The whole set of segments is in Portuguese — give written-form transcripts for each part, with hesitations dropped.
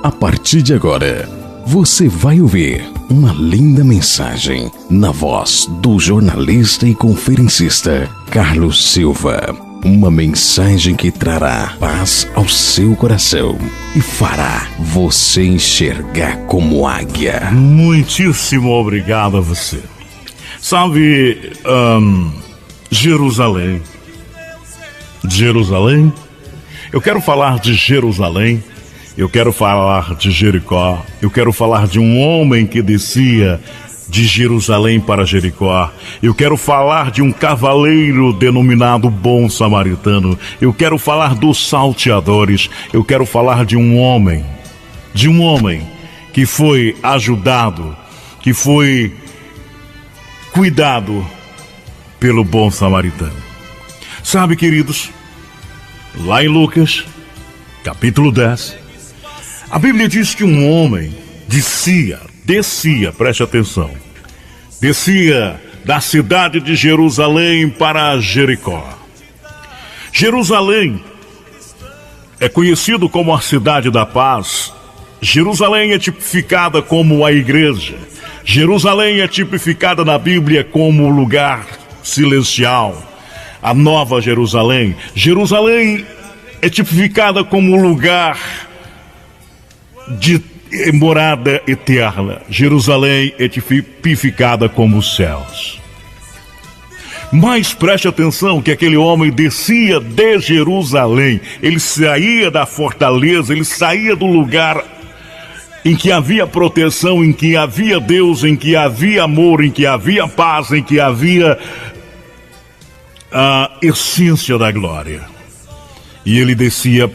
A partir de agora, você vai ouvir uma linda mensagem na voz do jornalista e conferencista Carlos Silva. Uma mensagem que trará paz ao seu coração e fará você enxergar como águia. Muitíssimo obrigado a você. Sabe, Jerusalém. Eu quero falar de Jerusalém. Eu quero falar de Jericó. Eu quero falar de um homem que descia de Jerusalém para Jericó. Eu quero falar de um cavaleiro denominado Bom Samaritano. Eu quero falar dos salteadores. Eu quero falar de um homem que foi ajudado, que foi cuidado pelo Bom Samaritano. Sabe, queridos, lá em Lucas, capítulo 10, a Bíblia diz que um homem descia, preste atenção, descia da cidade de Jerusalém para Jericó. Jerusalém é conhecido como a cidade da paz. Jerusalém é tipificada como a igreja. Jerusalém é tipificada na Bíblia como o lugar celestial, a nova Jerusalém. Jerusalém é tipificada como o lugar de morada eterna. Jerusalém é tipificada como os céus. Mas preste atenção que aquele homem descia de Jerusalém. Ele saía da fortaleza, ele saía do lugar em que havia proteção, em que havia Deus, em que havia amor, em que havia paz, em que havia a essência da glória. E ele descia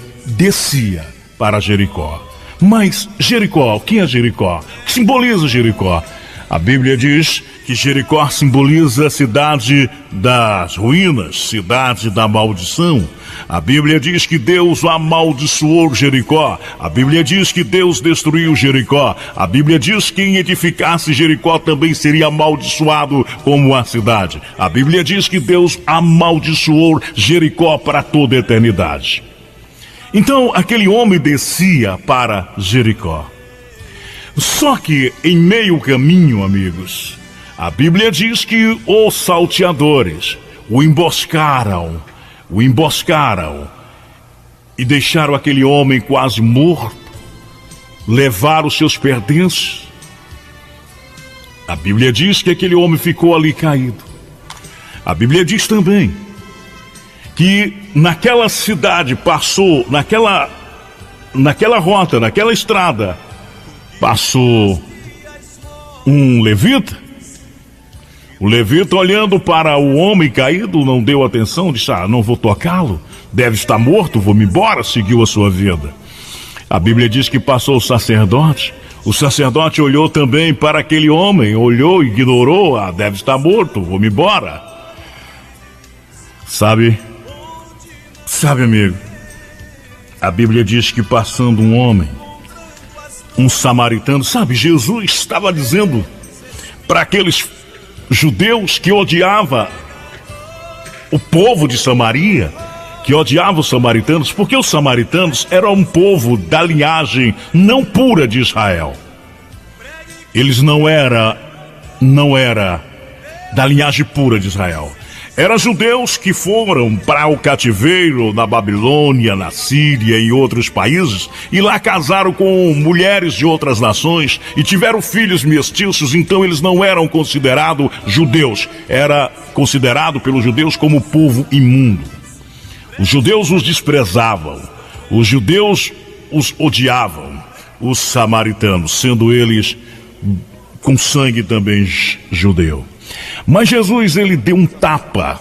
para Jericó. Mas Jericó, o que é Jericó? O que simboliza Jericó? A Bíblia diz que Jericó simboliza a cidade das ruínas, cidade da maldição. A Bíblia diz que Deus amaldiçoou Jericó. A Bíblia diz que Deus destruiu Jericó. A Bíblia diz que quem edificasse Jericó também seria amaldiçoado como a cidade. A Bíblia diz que Deus amaldiçoou Jericó para toda a eternidade. Então aquele homem descia para Jericó. Só que em meio caminho, amigos, a Bíblia diz que os salteadores o emboscaram e deixaram aquele homem quase morto, levaram os seus pertences. A Bíblia diz que aquele homem ficou ali caído. A Bíblia diz também que naquela cidade passou, naquela rota, naquela estrada, passou um levita. O levita, olhando para o homem caído, não deu atenção, disse: não vou tocá-lo, deve estar morto, vou-me embora, seguiu a sua vida. A Bíblia diz que passou o sacerdote olhou também para aquele homem, olhou, ignorou: deve estar morto, vou-me embora. Sabe, amigo, a Bíblia diz que passando um homem, um samaritano, Jesus estava dizendo para aqueles judeus que odiavam o povo de Samaria, que odiavam os samaritanos, porque os samaritanos eram um povo da linhagem não pura de Israel. Eles não era da linhagem pura de Israel. Eram judeus que foram para o cativeiro na Babilônia, na Síria e em outros países, e lá casaram com mulheres de outras nações e tiveram filhos mestiços. Então eles não eram considerados judeus. Era considerado pelos judeus como povo imundo. Os judeus os desprezavam, os judeus os odiavam, os samaritanos, sendo eles com sangue também judeu. Mas Jesus, ele deu um tapa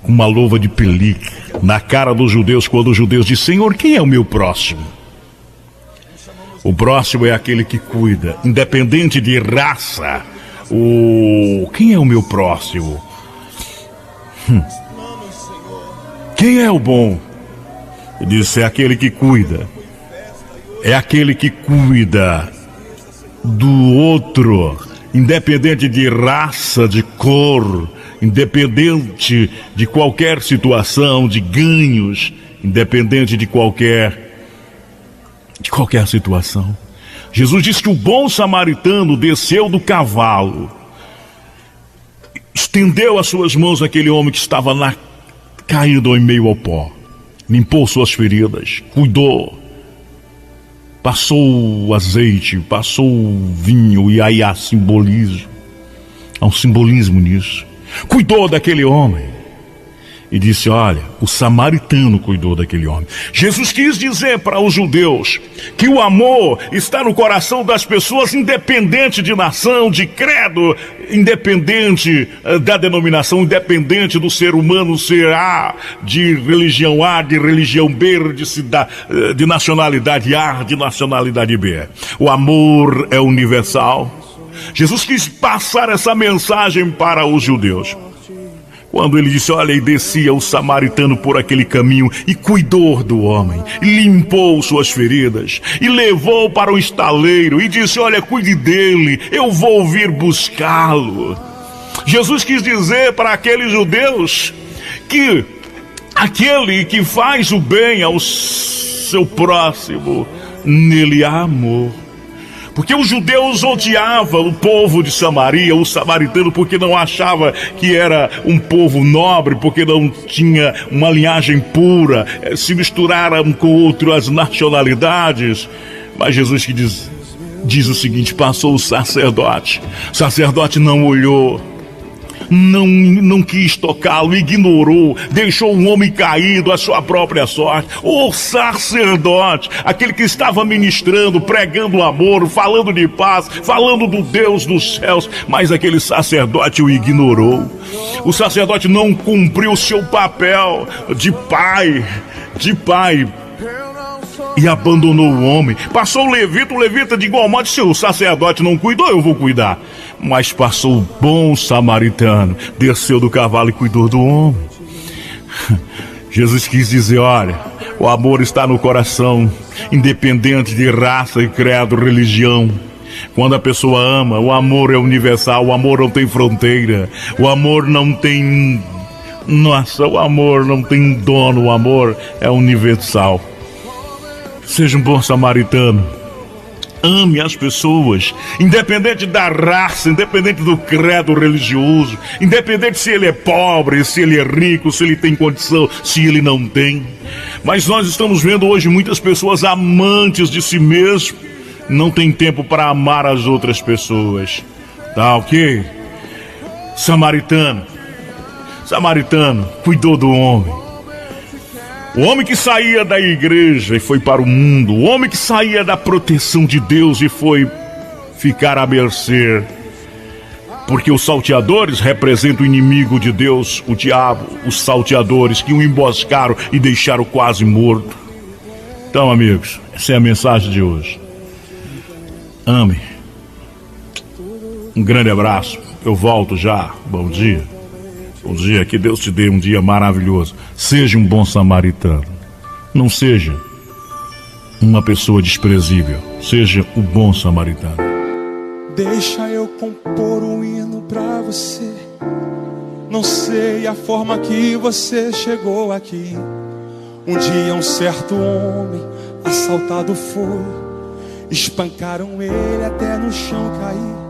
com uma luva de pelique na cara dos judeus, quando os judeus disseram: Senhor, quem é o meu próximo? O próximo é aquele que cuida, independente de raça. Quem é o meu próximo? Quem é o bom? Ele disse: é aquele que cuida. É aquele que cuida do outro, independente de raça, de cor, independente de qualquer situação, de ganhos, independente de qualquer de qualquer situação. Jesus disse que o bom samaritano desceu do cavalo, estendeu as suas mãos àquele homem que estava lá caído em meio ao pó, limpou suas feridas, cuidou, passou o azeite, passou o vinho, e aí há um simbolismo nisso. Cuidou daquele homem e disse: olha, o samaritano cuidou daquele homem. Jesus quis dizer para os judeus que o amor está no coração das pessoas, independente de nação, de credo, independente da denominação, independente do ser humano ser A, de religião A, de religião B, de nacionalidade A, de nacionalidade B. O amor é universal. Jesus quis passar essa mensagem para os judeus. Quando ele disse: olha, e descia o samaritano por aquele caminho e cuidou do homem, limpou suas feridas e levou para o estaleiro e disse: olha, cuide dele, eu vou vir buscá-lo. Jesus quis dizer para aqueles judeus que aquele que faz o bem ao seu próximo, nele há amor. Porque os judeus odiavam o povo de Samaria, o samaritano, porque não achava que era um povo nobre, porque não tinha uma linhagem pura, se misturaram com outras nacionalidades. Mas Jesus que diz o seguinte: passou o sacerdote não olhou, não quis tocá-lo, ignorou, deixou um homem caído à sua própria sorte. O sacerdote, aquele que estava ministrando, pregando o amor, falando de paz, falando do Deus dos céus, mas aquele sacerdote o ignorou. O sacerdote não cumpriu o seu papel de pai, e abandonou o homem. Passou o levita de igual modo: se o sacerdote não cuidou, eu vou cuidar. Mas passou o bom samaritano, desceu do cavalo e cuidou do homem. Jesus quis dizer: olha, o amor está no coração, independente de raça e credo, religião. Quando a pessoa ama, o amor é universal, o amor não tem fronteira, o amor não tem... o amor não tem dono, o amor é universal. Seja um bom samaritano. Ame as pessoas, independente da raça, independente do credo religioso, independente se ele é pobre, se ele é rico, se ele tem condição, se ele não tem. Mas nós estamos vendo hoje muitas pessoas amantes de si mesmo, não tem tempo para amar as outras pessoas. Tá ok? Samaritano cuidou do homem. O homem que saía da igreja e foi para o mundo, o homem que saía da proteção de Deus e foi ficar à mercê, porque os salteadores representam o inimigo de Deus, o diabo, os salteadores que o emboscaram e deixaram quase morto. Então, amigos, essa é a mensagem de hoje. Ame. Um grande abraço. Eu volto já. Bom dia. Bom dia, que Deus te dê um dia maravilhoso. Seja um bom samaritano. Não seja uma pessoa desprezível. Seja o bom samaritano. Deixa eu compor um hino pra você. Não sei a forma que você chegou aqui. Um dia um certo homem assaltado foi. Espancaram ele até no chão cair.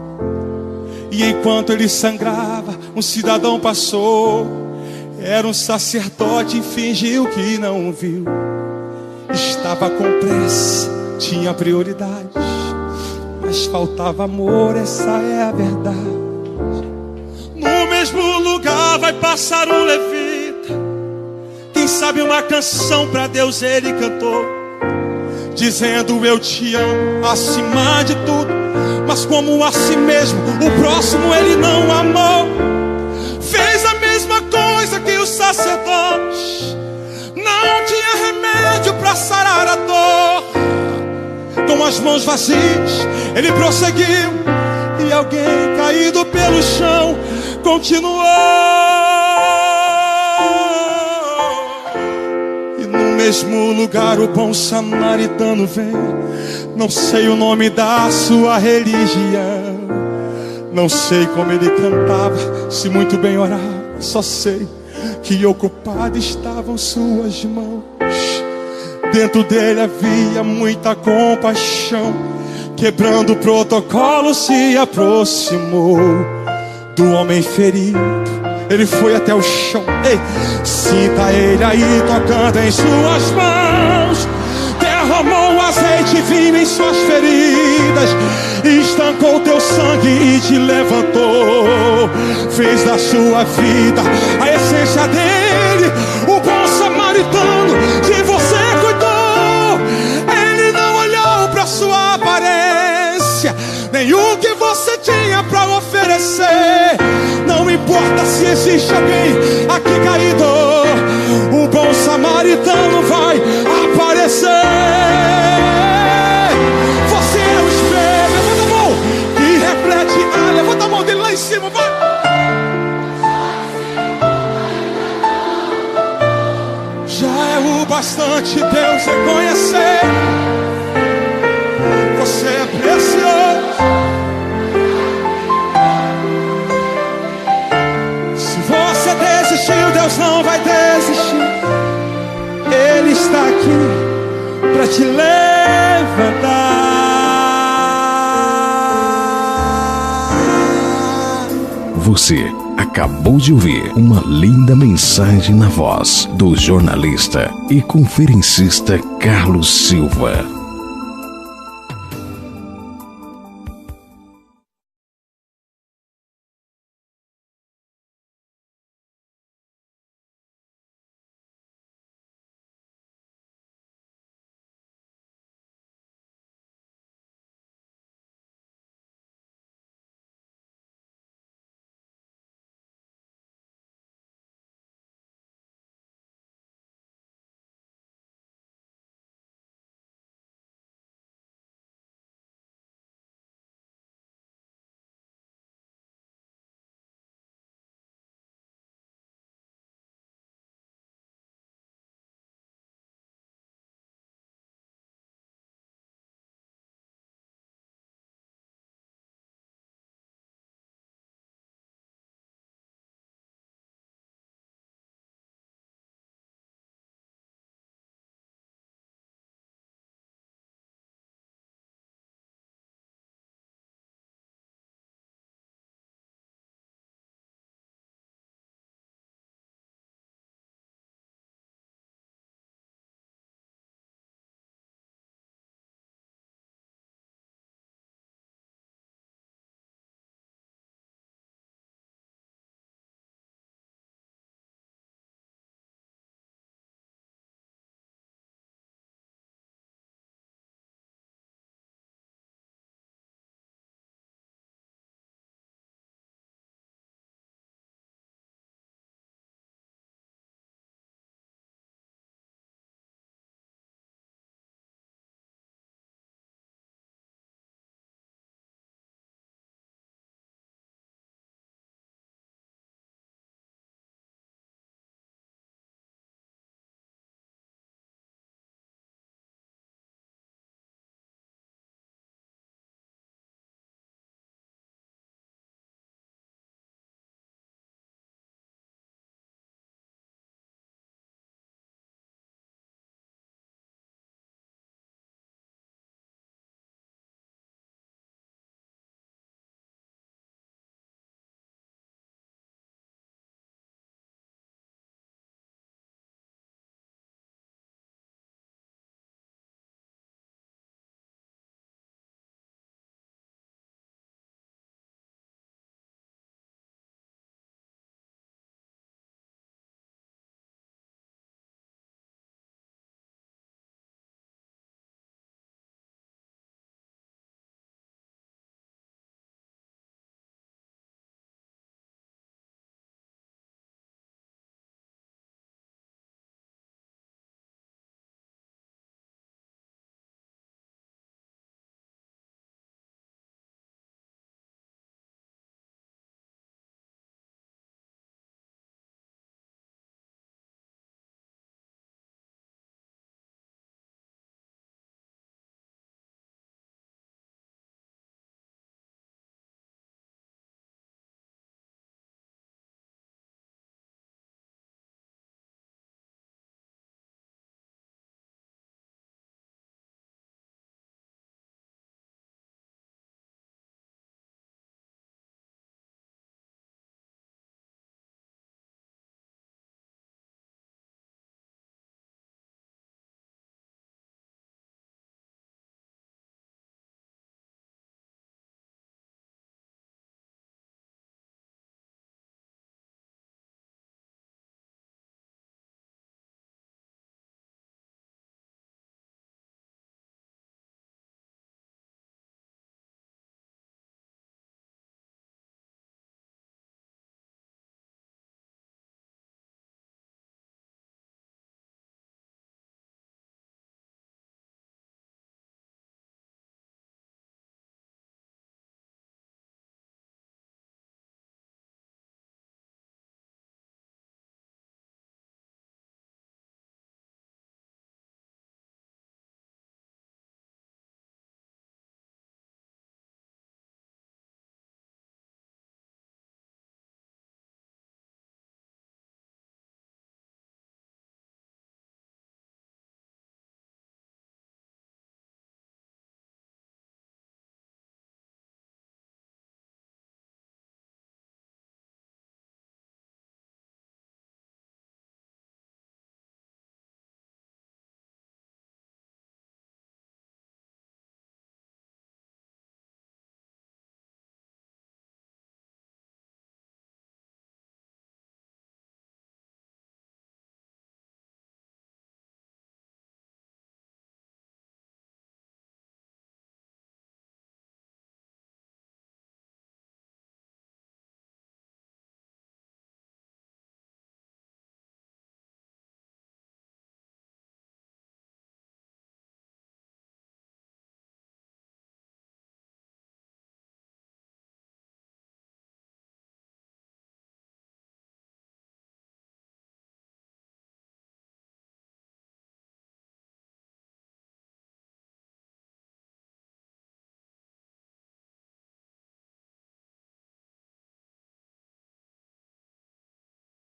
E enquanto ele sangrava, um cidadão passou. Era um sacerdote e fingiu que não viu. Estava com pressa, tinha prioridades, mas faltava amor, essa é a verdade. No mesmo lugar vai passar um levita. Quem sabe uma canção pra Deus ele cantou, dizendo: eu te amo acima de tudo. Mas como a si mesmo, o próximo ele não amou. Fez a mesma coisa que o sacerdote. Não tinha remédio para sarar a dor. Com as mãos vazias, ele prosseguiu. E alguém caído pelo chão continuou. E no mesmo lugar o bom samaritano vem. Não sei o nome da sua religião, não sei como ele cantava, se muito bem orava. Só sei que ocupadas estavam suas mãos. Dentro dele havia muita compaixão. Quebrando o protocolo, se aproximou do homem ferido. Ele foi até o chão. Ei, sinta ele aí tocando em suas mãos. Derramou azeite e vinho em suas feridas. Estancou teu sangue e te levantou. Fez da sua vida a essência dele. O bom samaritano que você cuidou. Ele não olhou pra sua aparência, nem o que você tinha pra oferecer. Não importa se existe alguém aqui caído, o bom samaritano vai aparecer. Você é o espelho, levanta a mão, que reflete a... Levanta a mão dele lá em cima, vai. Já é o bastante Deus reconhecer. Você é precioso. Se você desistiu, Deus não vai desistir. Ele está aqui para te levantar. Você acabou de ouvir uma linda mensagem na voz do jornalista e conferencista Carlos Silva.